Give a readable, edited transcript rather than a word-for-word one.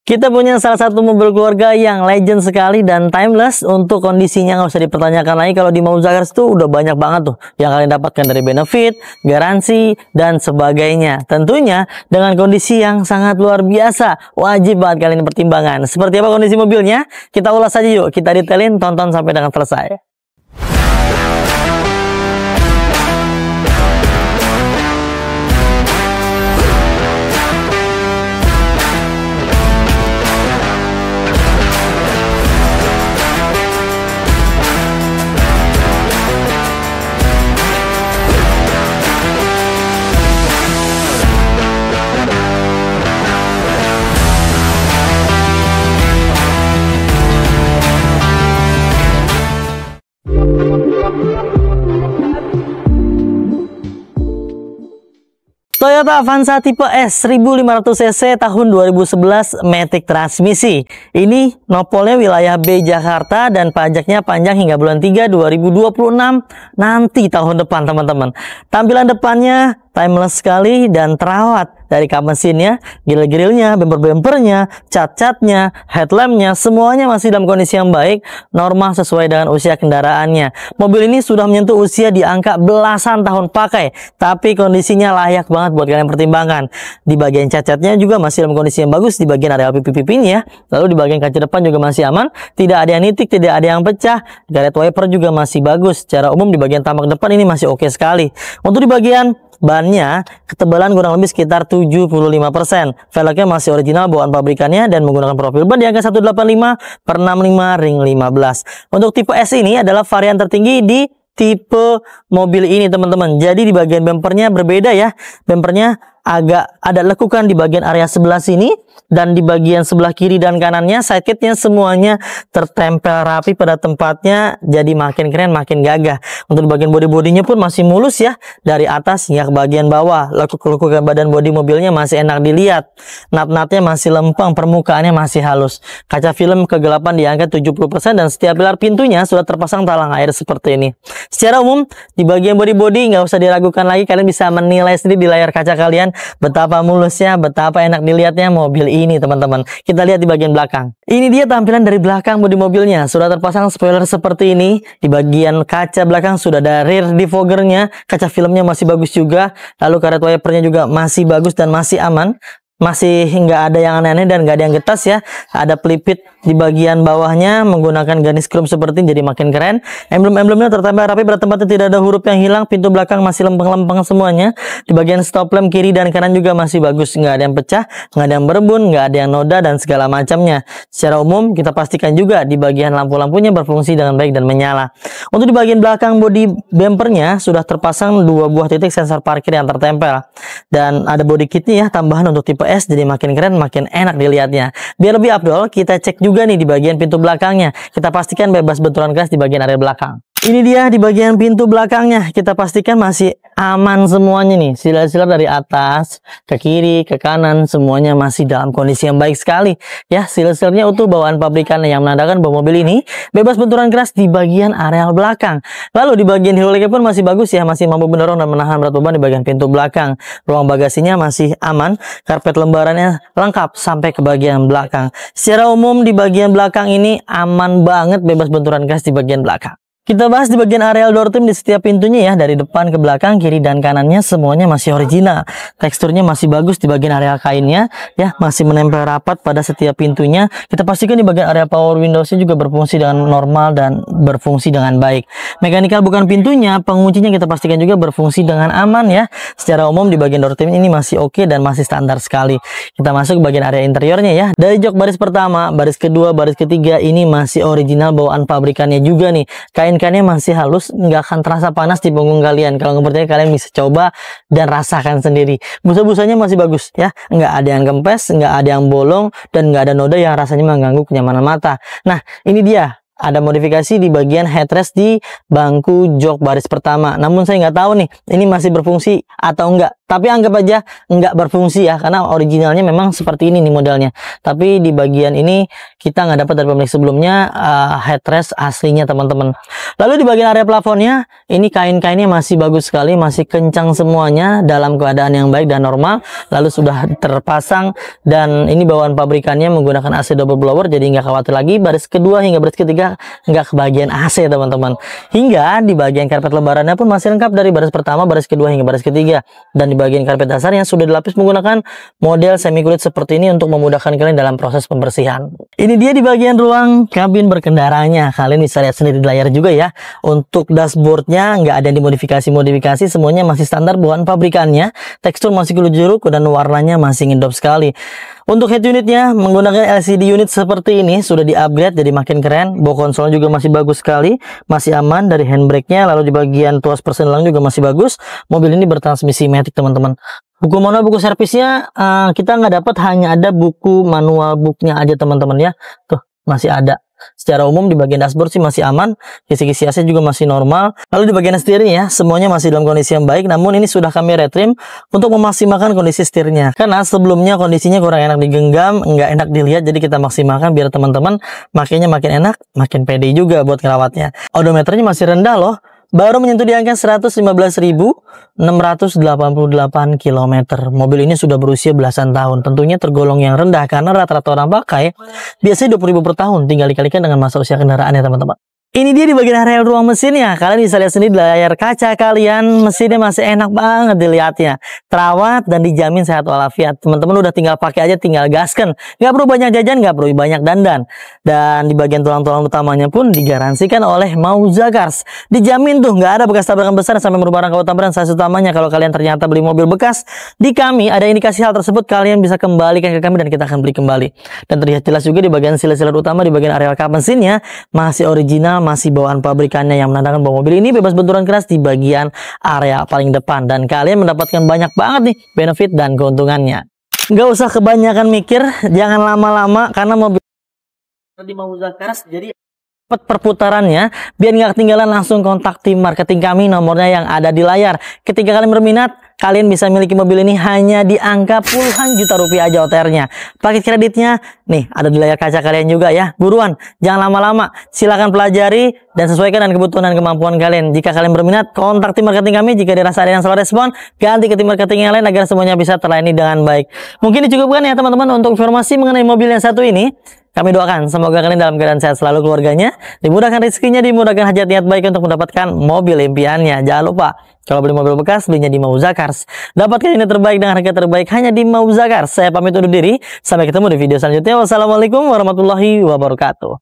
Kita punya salah satu mobil keluarga yang legend sekali dan timeless. Untuk kondisinya nggak usah dipertanyakan lagi. Kalau di Mobil Zakers tuh udah banyak banget tuh yang kalian dapatkan dari benefit, garansi, dan sebagainya. Tentunya dengan kondisi yang sangat luar biasa, wajib banget kalian pertimbangan. Seperti apa kondisi mobilnya? Kita ulas aja yuk, kita detailin, tonton sampai dengan selesai. Toyota Avanza tipe S 1500cc tahun 2011 matic transmisi. Ini nopolnya wilayah B Jakarta dan pajaknya panjang hingga bulan 3 2026 nanti tahun depan teman-teman. Tampilan depannya timeless sekali dan terawat. Dari kap mesinnya, grill-grillnya, bumper-bumpernya, cat-catnya, headlampnya, semuanya masih dalam kondisi yang baik, normal sesuai dengan usia kendaraannya. Mobil ini sudah menyentuh usia di angka belasan tahun pakai, tapi kondisinya layak banget buat kalian pertimbangkan. Di bagian cat-catnya juga masih dalam kondisi yang bagus, di bagian area pipi-pipinya, lalu di bagian kaca depan juga masih aman, tidak ada yang nitik, tidak ada yang pecah, garet wiper juga masih bagus. Secara umum di bagian tamak depan ini masih oke sekali. Untuk di bagian bannya, ketebalan kurang lebih sekitar 75%. Velgnya masih original bawaan pabrikannya dan menggunakan profil ban di angka 185/65 ring 15. Untuk tipe S ini adalah varian tertinggi di tipe mobil ini teman-teman. Jadi di bagian bumpernya berbeda ya. Bumpernya agak ada lekukan di bagian area sebelah sini, dan di bagian sebelah kiri dan kanannya sidekitnya semuanya tertempel rapi pada tempatnya, jadi makin keren, makin gagah. Untuk bagian bodi-bodinya pun masih mulus ya, dari atas hingga ke bagian bawah. Lekuk-lekukan badan bodi mobilnya masih enak dilihat, nat-natnya masih lempeng, permukaannya masih halus. Kaca film kegelapan di angka 70% dan setiap pilar pintunya sudah terpasang talang air seperti ini. Secara umum di bagian bodi-bodi nggak usah diragukan lagi, kalian bisa menilai sendiri di layar kaca kalian betapa mulusnya, betapa enak dilihatnya mobil ini teman-teman. Kita lihat di bagian belakang. Ini dia tampilan dari belakang bodi mobilnya. Sudah terpasang spoiler seperti ini. Di bagian kaca belakang sudah ada rear defoggernya. Kaca filmnya masih bagus juga. Lalu karet wipernya juga masih bagus dan masih aman. Masih nggak ada yang aneh-aneh dan nggak ada yang getas ya. Ada pelipit di bagian bawahnya menggunakan garis chrome seperti ini, jadi makin keren. Emblem-emblemnya tertempel rapi pada tempatnya, tidak ada huruf yang hilang. Pintu belakang masih lempeng-lempeng semuanya. Di bagian stop lamp kiri dan kanan juga masih bagus, nggak ada yang pecah, nggak ada yang berembun, nggak ada yang noda dan segala macamnya. Secara umum kita pastikan juga di bagian lampu-lampunya berfungsi dengan baik dan menyala. Untuk di bagian belakang bodi bumpernya sudah terpasang 2 buah titik sensor parkir yang tertempel, dan ada body kitnya ya, tambahan untuk tipe S, jadi makin keren, makin enak dilihatnya. Biar lebih afdol, kita cek juga nih di bagian pintu belakangnya. Kita pastikan bebas benturan keras di bagian area belakang. Ini dia di bagian pintu belakangnya. Kita pastikan masih aman semuanya nih. Silar-silar dari atas ke kiri ke kanan semuanya masih dalam kondisi yang baik sekali. Ya, silar-silarnya utuh bawaan pabrikan yang menandakan bahwa mobil ini bebas benturan keras di bagian area belakang. Lalu di bagian hidroliknya pun masih bagus ya, masih mampu mendorong dan menahan berat beban di bagian pintu belakang. Ruang bagasinya masih aman, karpet lembarannya lengkap sampai ke bagian belakang. Secara umum di bagian belakang ini aman banget, bebas benturan keras di bagian belakang. Kita bahas di bagian areal door trim di setiap pintunya ya, dari depan ke belakang, kiri dan kanannya semuanya masih original. Teksturnya masih bagus di bagian area kainnya ya, masih menempel rapat pada setiap pintunya. Kita pastikan di bagian area power windowsnya juga berfungsi dengan normal dan berfungsi dengan baik. Mekanikal bukan pintunya, penguncinya kita pastikan juga berfungsi dengan aman ya. Secara umum di bagian door trim ini masih oke dan masih standar sekali. Kita masuk ke bagian area interiornya ya. Dari jok baris pertama, baris kedua, baris ketiga ini masih original bawaan pabrikannya juga nih. Kainnya masih halus, nggak akan terasa panas di punggung kalian. Kalau nggak percaya kalian bisa coba dan rasakan sendiri. Busa-busanya masih bagus ya, nggak ada yang kempes, nggak ada yang bolong, dan nggak ada noda yang rasanya mengganggu kenyamanan mata. Nah ini dia, ada modifikasi di bagian headrest di bangku jok baris pertama. Namun saya nggak tahu nih, ini masih berfungsi atau enggak. Tapi anggap aja nggak berfungsi ya, karena originalnya memang seperti ini nih modelnya. Tapi di bagian ini kita nggak dapat dari pemilik sebelumnya headrest aslinya teman-teman. Lalu di bagian area plafonnya, ini kain-kainnya masih bagus sekali, masih kencang semuanya, dalam keadaan yang baik dan normal. Lalu sudah terpasang, dan ini bawaan pabrikannya menggunakan AC double blower, jadi nggak khawatir lagi baris kedua hingga baris ketiga nggak kebagian AC teman-teman. Hingga di bagian karpet lebarannya pun masih lengkap dari baris pertama, baris kedua hingga baris ketiga. Dan di bagian karpet dasarnya sudah dilapis menggunakan model semi kulit seperti ini untuk memudahkan kalian dalam proses pembersihan. Ini dia di bagian ruang kabin berkendaranya. Kalian bisa lihat sendiri di layar juga ya. Untuk dashboardnya nggak ada yang dimodifikasi, semuanya masih standar bawaan pabrikannya. Tekstur masih kulit jeruk dan warnanya masih ngedop sekali. Untuk head unitnya menggunakan LCD unit seperti ini, sudah di-upgrade jadi makin keren. Bawa konsolnya juga masih bagus sekali, masih aman dari handbrake-nya. Lalu di bagian tuas persenelang juga masih bagus. Mobil ini bertransmisi matic teman-teman. Buku manual, buku servisnya kita nggak dapat, hanya ada buku manual booknya aja teman-teman ya. Tuh masih ada. Secara umum di bagian dashboard sih masih aman, kisi-kisi AC juga masih normal. Lalu di bagian setirnya ya, semuanya masih dalam kondisi yang baik, namun ini sudah kami retrim untuk memaksimalkan kondisi setirnya. Karena sebelumnya kondisinya kurang enak digenggam, nggak enak dilihat, jadi kita maksimalkan biar teman-teman makainya makin enak, makin pede juga buat ngerawatnya. Odometernya masih rendah loh. Baru menyentuh di angka 115.688 km. Mobil ini sudah berusia belasan tahun. Tentunya tergolong yang rendah karena rata-rata orang pakai biasanya 20.000 per tahun. Tinggal dikalikan dengan masa usia kendaraan ya teman-teman. Ini dia di bagian area ruang mesinnya. Kalian bisa lihat sendiri di layar kaca kalian, mesinnya masih enak banget dilihatnya. Terawat dan dijamin sehat walafiat. Teman-teman udah tinggal pakai aja, tinggal gaskan. Nggak perlu banyak jajan, nggak perlu banyak dandan. Dan di bagian tulang-tulang utamanya pun digaransikan oleh Mauza Cars. Dijamin tuh nggak ada bekas tabrakan besar sampai merubah rangkauan tabrakan. Salah satu utamanya kalau kalian ternyata beli mobil bekas di kami, ada indikasi hal tersebut, kalian bisa kembalikan ke kami dan kita akan beli kembali. Dan terlihat jelas juga di bagian silet-silet utama, di bagian area kap mesinnya masih original, masih bawaan pabrikannya, yang menandakan bahwa mobil ini bebas benturan keras di bagian area paling depan, dan kalian mendapatkan banyak banget nih benefit dan keuntungannya. Nggak usah kebanyakan mikir, jangan lama-lama, karena mobil di Mauza Cars jadi cepat perputarannya. Biar nggak ketinggalan, langsung kontak tim marketing kami, nomornya yang ada di layar. Ketika kalian berminat, kalian bisa miliki mobil ini hanya di angka puluhan juta rupiah aja OTR-nya. Paket kreditnya nih ada di layar kaca kalian juga ya. Buruan, jangan lama-lama. Silakan pelajari dan sesuaikan dengan kebutuhan dan kemampuan kalian. Jika kalian berminat, kontak tim marketing kami. Jika dirasa ada yang salah respon, ganti ke tim marketing yang lain agar semuanya bisa terlayani dengan baik. Mungkin dicukupkan ya teman-teman untuk informasi mengenai mobil yang satu ini. Kami doakan semoga kalian dalam keadaan sehat selalu, keluarganya dimudahkan rezekinya, dimudahkan hajat niat baik untuk mendapatkan mobil impiannya. Jangan lupa, kalau beli mobil bekas, belinya di Mauza Cars. Dapatkan unit terbaik dengan harga terbaik hanya di Mauza Cars. Saya pamit undur diri. Sampai ketemu di video selanjutnya. Wassalamualaikum warahmatullahi wabarakatuh.